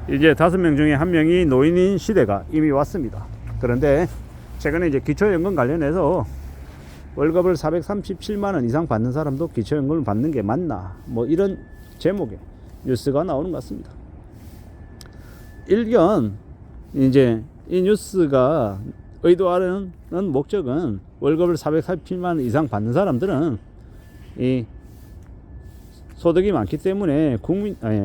이제 5명 중에 1명이 노인인 시대가 이미 왔습니다. 그런데 최근에 이제 기초연금 관련해서 월급을 437만원 이상 받는 사람도 기초연금을 받는 게 맞나, 뭐 이런 제목의 뉴스가 나오는 것 같습니다. 일견 이제 이 뉴스가 의도하는 목적은 월급을 437만원 이상 받는 사람들은 이 소득이 많기 때문에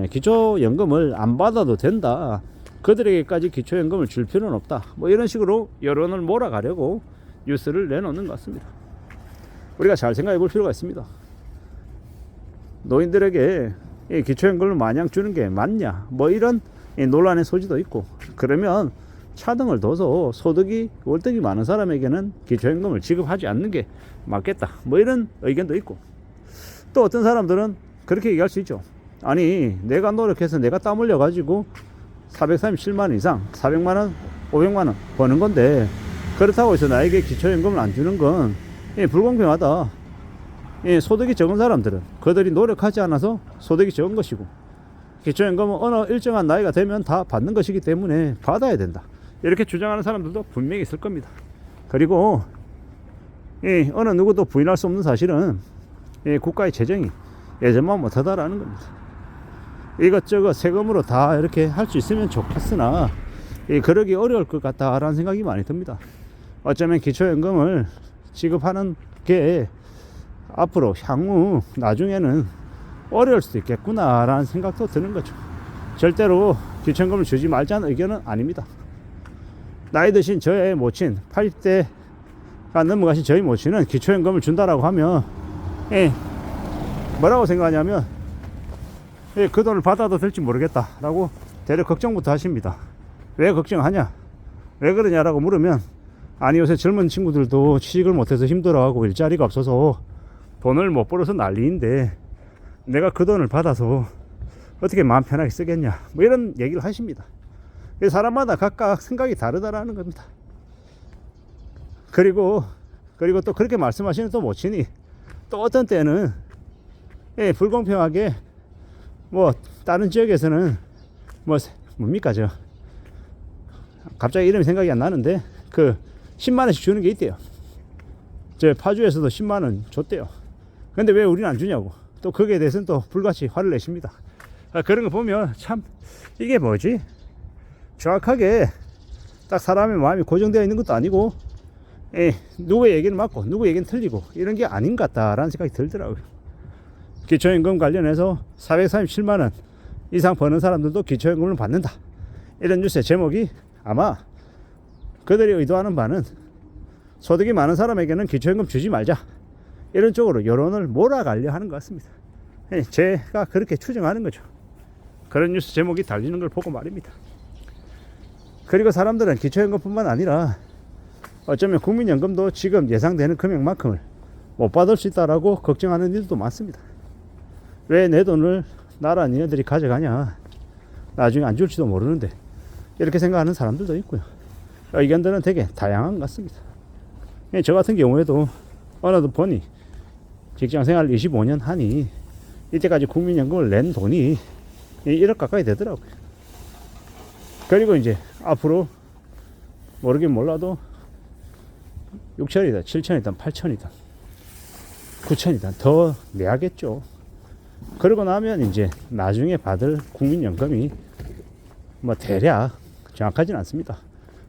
기초연금을 안 받아도 된다, 그들에게까지 기초연금을 줄 필요는 없다, 뭐 이런 식으로 여론을 몰아가려고 뉴스를 내놓는 것 같습니다. 우리가 잘 생각해 볼 필요가 있습니다. 노인들에게 이 기초연금을 마냥 주는 게 맞냐, 뭐 이런 논란의 소지도 있고, 그러면 차등을 둬서 소득이 월등히 많은 사람에게는 기초연금을 지급하지 않는 게 맞겠다, 뭐 이런 의견도 있고, 또 어떤 사람들은 그렇게 얘기할 수 있죠. 아니, 내가 노력해서 내가 땀 흘려 가지고 437만원 이상 400만원 500만원 버는 건데, 그렇다고 해서 나에게 기초연금을 안 주는 건 불공평하다. 소득이 적은 사람들은 그들이 노력하지 않아서 소득이 적은 것이고, 기초연금은 어느 일정한 나이가 되면 다 받는 것이기 때문에 받아야 된다, 이렇게 주장하는 사람들도 분명히 있을 겁니다. 그리고 어느 누구도 부인할 수 없는 사실은 국가의 재정이 예전만 못하다라는 겁니다. 이것저것 세금으로 다 이렇게 할 수 있으면 좋겠으나 그러기 어려울 것 같다라는 생각이 많이 듭니다. 어쩌면 기초연금을 지급하는 게 앞으로 향후 나중에는 어려울 수도 있겠구나라는 생각도 드는 거죠. 절대로 기초연금을 주지 말자는 의견은 아닙니다. 나이 드신 저의 모친, 80대가 넘어가신 저희 모친은 기초연금을 준다라고 하면 뭐라고 생각하냐면 그 돈을 받아도 될지 모르겠다 라고 대략 걱정부터 하십니다. 왜 걱정하냐, 왜 그러냐라고 물으면, 아니 요새 젊은 친구들도 취직을 못해서 힘들어하고 일자리가 없어서 돈을 못 벌어서 난리인데 내가 그 돈을 받아서 어떻게 마음 편하게 쓰겠냐, 뭐 이런 얘기를 하십니다. 사람마다 각각 생각이 다르다라는 겁니다. 그리고 또 그렇게 말씀하시는 또 모친이 또 어떤 때는 불공평하게 뭐 다른 지역에서는 뭡니까 저 갑자기 이름이 생각이 안 나는데 그 10만원씩 주는 게 있대요. 저 파주에서도 10만원 줬대요. 근데 왜 우리는 안 주냐고 또 거기에 대해서는 또 불같이 화를 내십니다. 그런 거 보면 참 이게 뭐지, 정확하게 딱 사람의 마음이 고정되어 있는 것도 아니고 누구의 얘기는 맞고 누구의 얘기는 틀리고 이런 게 아닌 것 같다라는 생각이 들더라고요. 기초연금 관련해서 437만원 이상 버는 사람들도 기초연금을 받는다, 이런 뉴스의 제목이 아마 그들이 의도하는 바는 소득이 많은 사람에게는 기초연금 주지 말자, 이런 쪽으로 여론을 몰아가려 하는 것 같습니다. 제가 그렇게 추정하는 거죠. 그런 뉴스 제목이 달리는 걸 보고 말입니다. 그리고 사람들은 기초연금뿐만 아니라 어쩌면 국민연금도 지금 예상되는 금액만큼을 못 받을 수 있다라고 걱정하는 일도 많습니다. 왜 내 돈을 나라 니네들이 가져가냐, 나중에 안 줄지도 모르는데, 이렇게 생각하는 사람들도 있고요. 의견들은 되게 다양한 것 같습니다. 저 같은 경우에도 어느 분이 직장생활 25년 하니 이때까지 국민연금을 낸 돈이 1억 가까이 되더라고요. 그리고 이제 앞으로 모르긴 몰라도 6천이든 7천이든 8천이든 9천이든 더 내야겠죠. 그러고 나면 이제 나중에 받을 국민연금이 뭐 대략 정확하진 않습니다.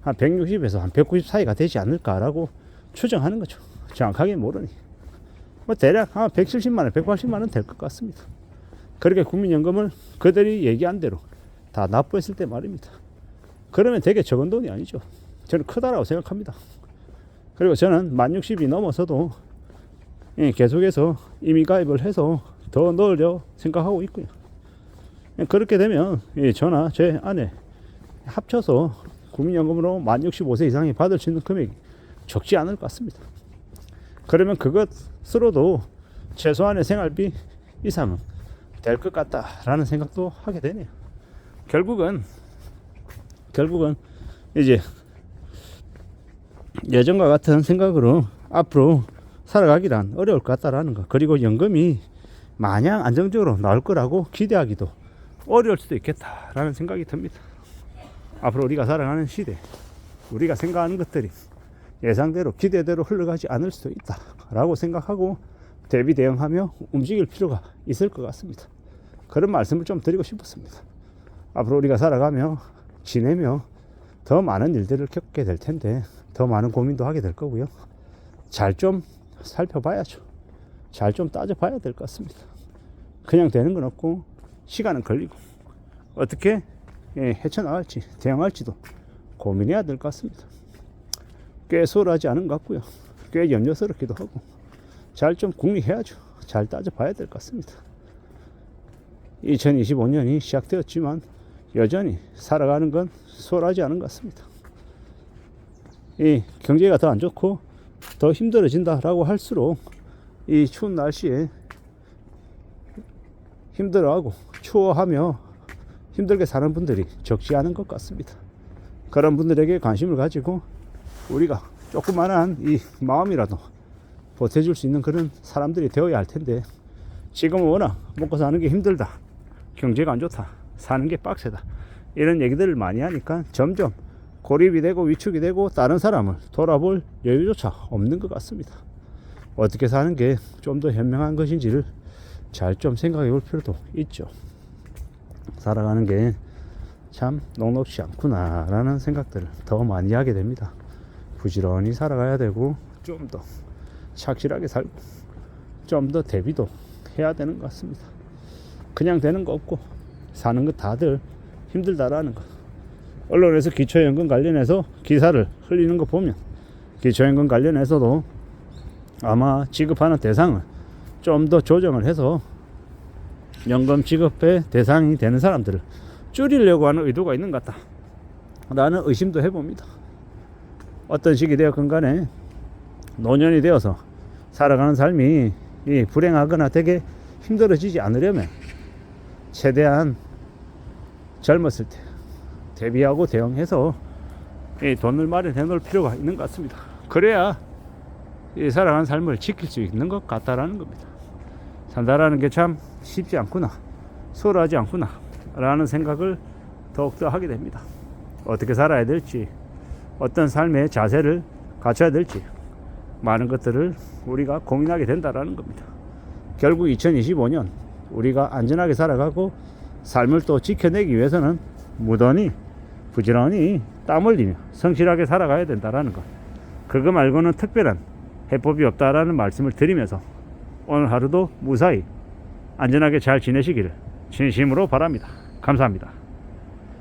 한 160에서 한 190 사이가 되지 않을까라고 추정하는 거죠. 정확하게 모르니. 뭐 대략 한 170만원, 180만원 될 것 같습니다. 그렇게 국민연금을 그들이 얘기한 대로 다 납부했을 때 말입니다. 그러면 되게 적은 돈이 아니죠. 저는 크다라고 생각합니다. 그리고 저는 만 60이 넘어서도 계속해서 이미 가입을 해서 더 넣으려 생각하고 있고요. 그렇게 되면 저나 제 아내 합쳐서 국민연금으로 만 65세 이상이 받을 수 있는 금액이 적지 않을 것 같습니다. 그러면 그것으로도 최소한의 생활비 이상은 될 것 같다라는 생각도 하게 되네요. 결국은 이제 예전과 같은 생각으로 앞으로 살아가기란 어려울 것 같다라는 거, 그리고 연금이 마냥 안정적으로 나올 거라고 기대하기도 어려울 수도 있겠다라는 생각이 듭니다. 앞으로 우리가 살아가는 시대, 우리가 생각하는 것들이 예상대로 기대대로 흘러가지 않을 수도 있다라고 생각하고 대비 대응하며 움직일 필요가 있을 것 같습니다. 그런 말씀을 좀 드리고 싶었습니다. 앞으로 우리가 살아가며 지내며 더 많은 일들을 겪게 될 텐데 더 많은 고민도 하게 될 거고요. 잘 좀 살펴봐야죠. 잘 좀 따져봐야 될 것 같습니다. 그냥 되는 건 없고 시간은 걸리고 어떻게 헤쳐나갈지 대응할지도 고민해야 될 것 같습니다. 꽤 소홀하지 않은 것 같고요. 꽤 염려스럽기도 하고 잘 좀 궁리해야죠. 잘 따져봐야 될 것 같습니다. 2025년이 시작되었지만 여전히 살아가는 건 소홀하지 않은 것 같습니다. 이 경제가 더 안 좋고 더 힘들어진다라고 할수록 이 추운 날씨에 힘들어하고 추워하며 힘들게 사는 분들이 적지 않은 것 같습니다. 그런 분들에게 관심을 가지고 우리가 조그만한 이 마음이라도 보태줄 수 있는 그런 사람들이 되어야 할 텐데 지금은 워낙 먹고 사는 게 힘들다, 경제가 안 좋다, 사는 게 빡세다 이런 얘기들을 많이 하니까 점점 고립이 되고 위축이 되고 다른 사람을 돌아볼 여유조차 없는 것 같습니다. 어떻게 사는 게 좀 더 현명한 것인지를 잘 좀 생각해 볼 필요도 있죠. 살아가는 게 참 녹록지 않구나 라는 생각들을 더 많이 하게 됩니다. 부지런히 살아가야 되고 좀 더 착실하게 살고 좀 더 대비도 해야 되는 것 같습니다. 그냥 되는 거 없고 사는 거 다들 힘들다라는 것. 언론에서 기초연금 관련해서 기사를 흘리는 거 보면 기초연금 관련해서도 아마 지급하는 대상을 좀 더 조정을 해서 연금 지급의 대상이 되는 사람들을 줄이려고 하는 의도가 있는 것 같다 라는 의심도 해봅니다. 어떤 식이 되었건 간에 노년이 되어서 살아가는 삶이 불행하거나 되게 힘들어지지 않으려면 최대한 젊었을 때 대비하고 대응해서 돈을 마련해 놓을 필요가 있는 것 같습니다. 그래야 살아가는 삶을 지킬 수 있는 것 같다라는 겁니다. 산다라는 게 참 쉽지 않구나, 소홀하지 않구나 라는 생각을 더욱더 하게 됩니다. 어떻게 살아야 될지, 어떤 삶의 자세를 갖춰야 될지 많은 것들을 우리가 고민하게 된다라는 겁니다. 결국 2025년 우리가 안전하게 살아가고 삶을 또 지켜내기 위해서는 무던히 부지런히 땀 흘리며 성실하게 살아가야 된다라는 것, 그거 말고는 특별한 해법이 없다라는 말씀을 드리면서 오늘 하루도 무사히 안전하게 잘 지내시기를 진심으로 바랍니다. 감사합니다.